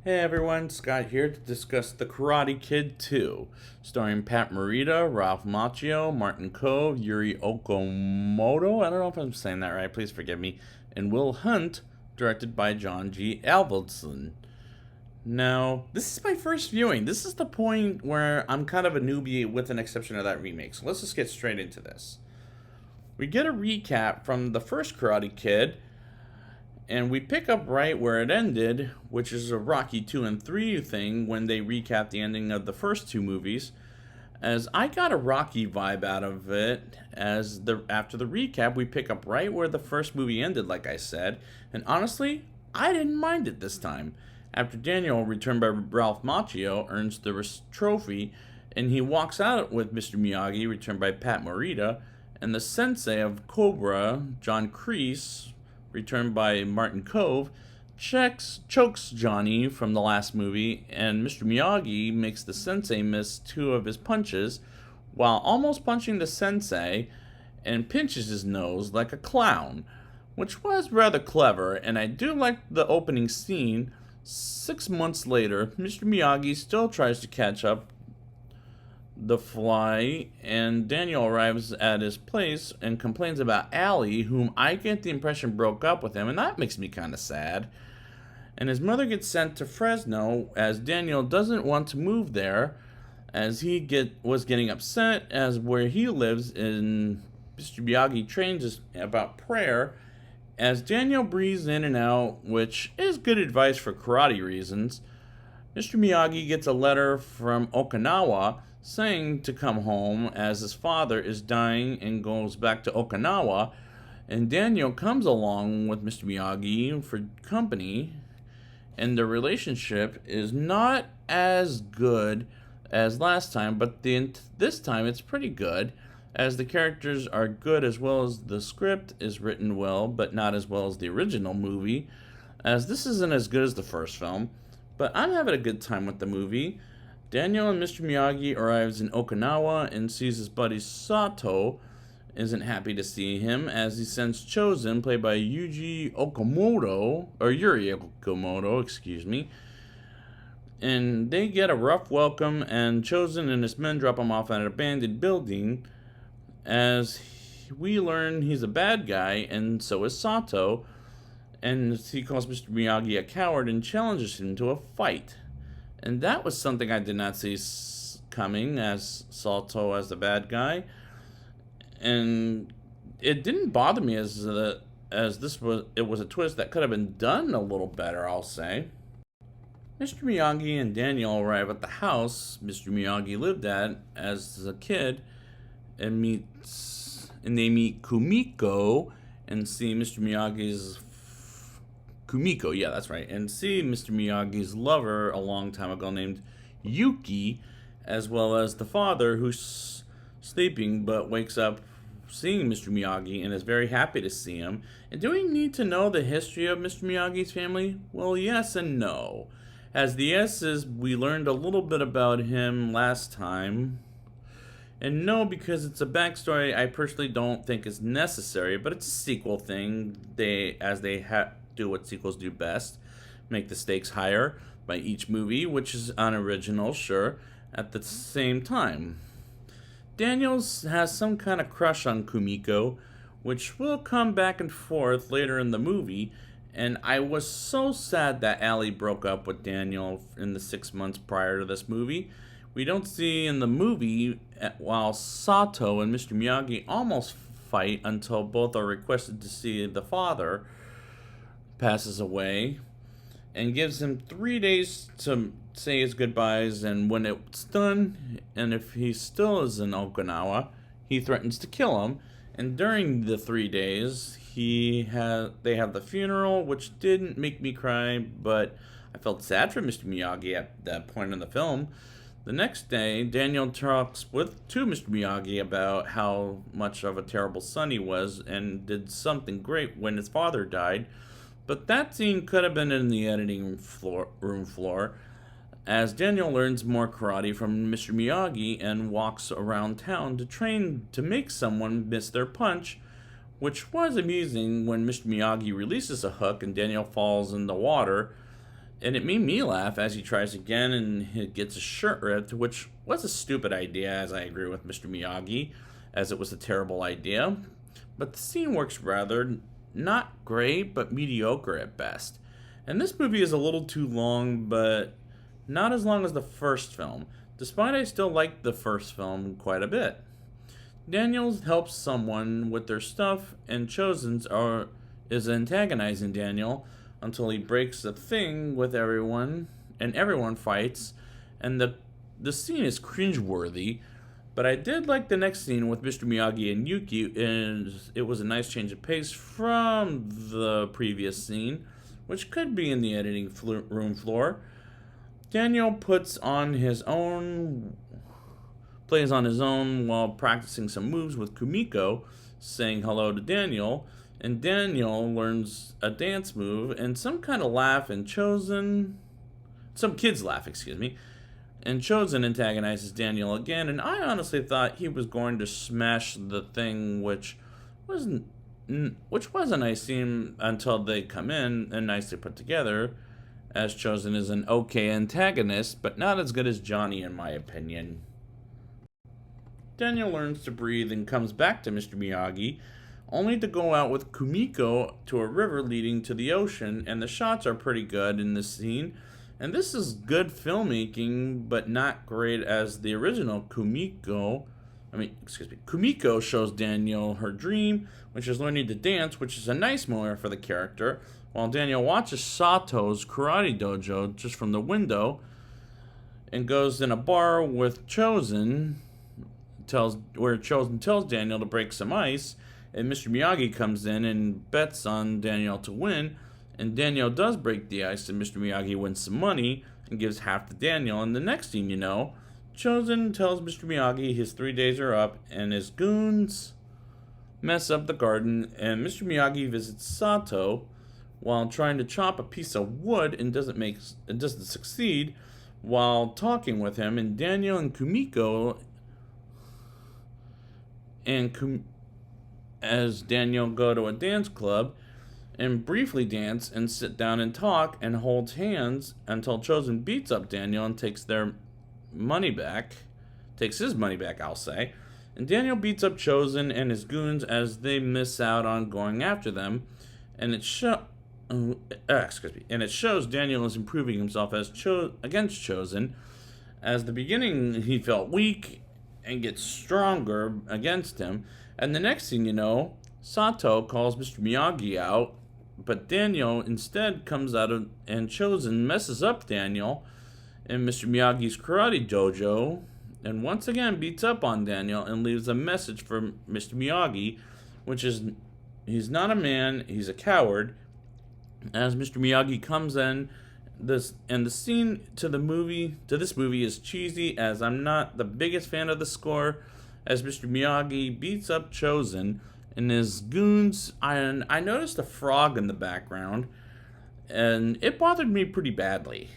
Hey everyone, Scott here to discuss The Karate Kid 2, starring Pat Morita, Ralph Macchio, Martin Kove, Yuri Okamoto, I don't know if I'm saying that right, please forgive me, and Will Hunt, directed by John G. Avildsen. Now, this is my first viewing. This is the point where I'm kind of a newbie with an exception of that remake, so let's just get straight into this. We get a recap from the first Karate Kid, and we pick up right where it ended, which is a Rocky 2 and 3 thing when they recap the ending of the first two movies. As I got a Rocky vibe out of it, after the recap we pick up right where the first movie ended, like I said, and honestly, I didn't mind it this time. After Daniel, returned by Ralph Macchio, earns the trophy, and he walks out with Mr. Miyagi, returned by Pat Morita, and the sensei of Cobra, John Kreese, returned by Martin Kove, chokes Johnny from the last movie, and Mr. Miyagi makes the sensei miss two of his punches while almost punching the sensei and pinches his nose like a clown, which was rather clever, and I do like the opening scene. 6 months later, Mr. Miyagi still tries to catch up the fly, and Daniel arrives at his place and complains about Allie, whom I get the impression broke up with him, and that makes me kind of sad. And his mother gets sent to Fresno as Daniel doesn't want to move there, as he was getting upset as where he lives in Mr. Miyagi trains us about prayer, as Daniel breathes in and out, which is good advice for karate reasons. Mr. Miyagi gets a letter from Okinawa saying to come home as his father is dying and goes back to Okinawa, and Daniel comes along with Mr. Miyagi for company, and the relationship is not as good as last time, but this time it's pretty good, as the characters are good as well as the script is written well, but not as well as the original movie, as this isn't as good as the first film, but I'm having a good time with the movie. Daniel and Mr. Miyagi arrives in Okinawa and sees his buddy Sato isn't happy to see him, as he sends Chosen, played by Yuri Okamoto, excuse me, and they get a rough welcome, and Chosen and his men drop him off at an abandoned building, as we learn he's a bad guy, and so is Sato, and he calls Mr. Miyagi a coward and challenges him to a fight. And that was something I did not see coming, as Sato as the bad guy, and it didn't bother me as it was a twist that could have been done a little better, I'll say. Mr. Miyagi and Daniel arrive at the house Mr. Miyagi lived at as a kid, and they meet Kumiko and see Mr. Miyagi's Kumiko, yeah, that's right, and see Mr. Miyagi's lover a long time ago named Yuki, as well as the father who's sleeping but wakes up seeing Mr. Miyagi and is very happy to see him. And do we need to know the history of Mr. Miyagi's family? Well, yes and no. As the yes is, we learned a little bit about him last time, and no, because it's a backstory I personally don't think is necessary, but it's a sequel thing. They do what sequels do best, make the stakes higher by each movie, which is unoriginal, sure, at the same time. Daniels has some kind of crush on Kumiko, which will come back and forth later in the movie, and I was so sad that Allie broke up with Daniel in the 6 months prior to this movie. We don't see in the movie while Sato and Mr. Miyagi almost fight until both are requested to see the father passes away, and gives him 3 days to say his goodbyes, and when it's done, and if he still is in Okinawa, he threatens to kill him. And during the 3 days, they have the funeral, which didn't make me cry, but I felt sad for Mr. Miyagi at that point in the film. The next day, Daniel talks to Mr. Miyagi about how much of a terrible son he was and did something great when his father died. But that scene could have been in the editing room floor, as Daniel learns more karate from Mr. Miyagi and walks around town to train to make someone miss their punch, which was amusing when Mr. Miyagi releases a hook and Daniel falls in the water, And it made me laugh as he tries again and he gets his shirt ripped, which was a stupid idea, as I agree with Mr. Miyagi, as it was a terrible idea. But the scene works rather not great, but mediocre at best. And this movie is a little too long, but not as long as the first film, despite I still like the first film quite a bit. Daniels helps someone with their stuff, and is antagonizing Daniel until he breaks the thing with everyone, and everyone fights, and the scene is cringeworthy. But I did like the next scene with Mr. Miyagi and Yuki, and it was a nice change of pace from the previous scene, which could be in the editing room floor. Daniel plays on his own while practicing some moves with Kumiko, saying hello to Daniel, and Daniel learns a dance move and some kind of laugh, and some kids laugh, excuse me, and Chosen antagonizes Daniel again, and I honestly thought he was going to smash the thing, was a nice scene until they come in and nicely put together, as Chosen is an okay antagonist, but not as good as Johnny in my opinion. Daniel learns to breathe and comes back to Mr. Miyagi, only to go out with Kumiko to a river leading to the ocean, and the shots are pretty good in this scene. And this is good filmmaking, but not great as the original Kumiko shows Daniel her dream, which is learning to dance, which is a nice moment for the character, while Daniel watches Sato's karate dojo just from the window and goes in a bar with Chosen, where Chosen tells Daniel to break some ice, and Mr. Miyagi comes in and bets on Daniel to win, and Daniel does break the ice, and Mr. Miyagi wins some money and gives half to Daniel. And the next thing you know, Chosen tells Mr. Miyagi his 3 days are up, and his goons mess up the garden, and Mr. Miyagi visits Sato while trying to chop a piece of wood and doesn't succeed while talking with him, and Daniel and Kumiko as Daniel go to a dance club and briefly dance and sit down and talk and hold hands until Chosen beats up Daniel and takes his money back, I'll say. And Daniel beats up Chosen and his goons as they miss out on going after them, and it shows Daniel is improving himself against Chosen. As the beginning, he felt weak and gets stronger against him, and the next thing you know, Sato calls Mr. Miyagi out, but Daniel instead comes out and Chosen messes up Daniel in Mr. Miyagi's karate dojo, and once again beats up on Daniel and leaves a message for Mr. Miyagi, which is he's not a man, he's a coward. As Mr. Miyagi comes in, the scene to this movie is cheesy, as I'm not the biggest fan of the score, as Mr. Miyagi beats up Chosen and his goons. And I noticed a frog in the background, and it bothered me pretty badly.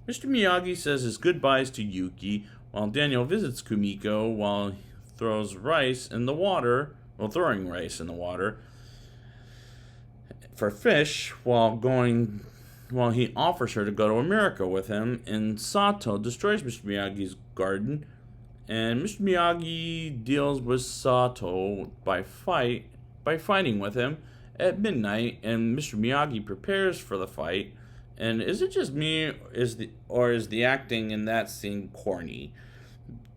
Mr. Miyagi says his goodbyes to Yuki while Daniel visits Kumiko while he throwing rice in the water for fish while he offers her to go to America with him, and Sato destroys Mr. Miyagi's garden, and Mr. Miyagi deals with Sato by fighting with him at midnight, and Mr. Miyagi prepares for the fight. And is it just me, or is the acting in that scene corny?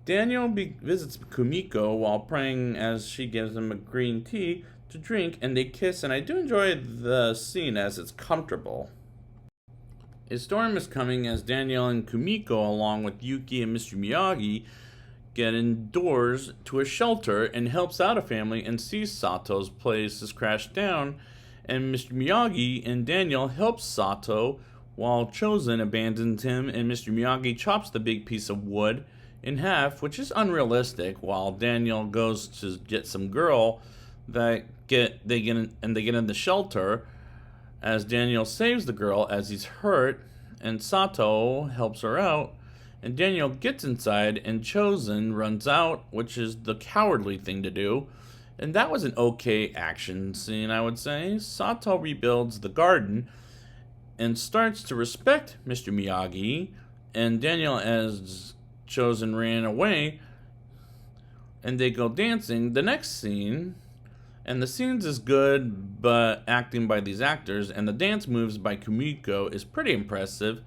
Daniel visits Kumiko while praying as she gives him a green tea to drink, and they kiss, and I do enjoy the scene as it's comfortable. A storm is coming as Daniel and Kumiko, along with Yuki and Mr. Miyagi, get indoors to a shelter and helps out a family and sees Sato's place has crashed down, and Mr. Miyagi and Daniel helps Sato while Chosen abandons him, and Mr. Miyagi chops the big piece of wood in half, which is unrealistic, while Daniel goes to get some girl they get in the shelter, as Daniel saves the girl as he's hurt, and Sato helps her out, and Daniel gets inside, and Chosen runs out, which is the cowardly thing to do. And that was an okay action scene, I would say. Sato rebuilds the garden, and starts to respect Mr. Miyagi, and Daniel, as Chosen, ran away, and they go dancing. The next scene, and the scenes is good, but acting by these actors, and the dance moves by Kumiko is pretty impressive,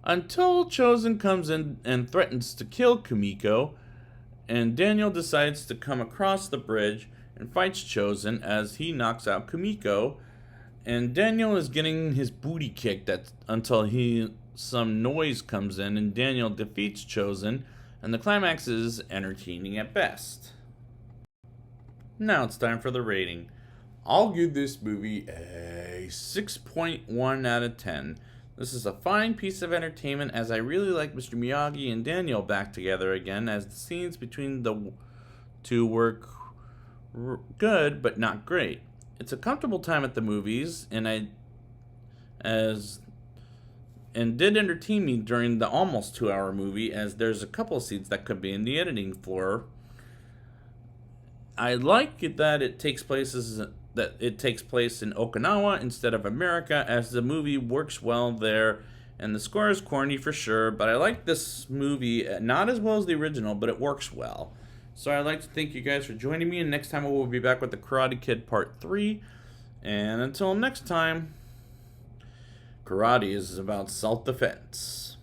until Chosen comes in and threatens to kill Kumiko, and Daniel decides to come across the bridge and fights Chosen as he knocks out Kumiko, and Daniel is getting his booty kicked until some noise comes in and Daniel defeats Chosen, and the climax is entertaining at best. Now it's time for the rating. I'll give this movie a 6.1 out of 10. This is a fine piece of entertainment, as I really like Mr. Miyagi and Daniel back together again, as the scenes between the two were good but not great. It's a comfortable time at the movies, and did entertain me during the almost 2-hour movie, as there's a couple of scenes that could be in the editing floor. I like it that it takes place in Okinawa instead of America, as the movie works well there, and the score is corny for sure, but I like this movie not as well as the original, but it works well. So I'd like to thank you guys for joining me, and next time we'll be back with the Karate Kid Part 3. And until next time, karate is about self-defense.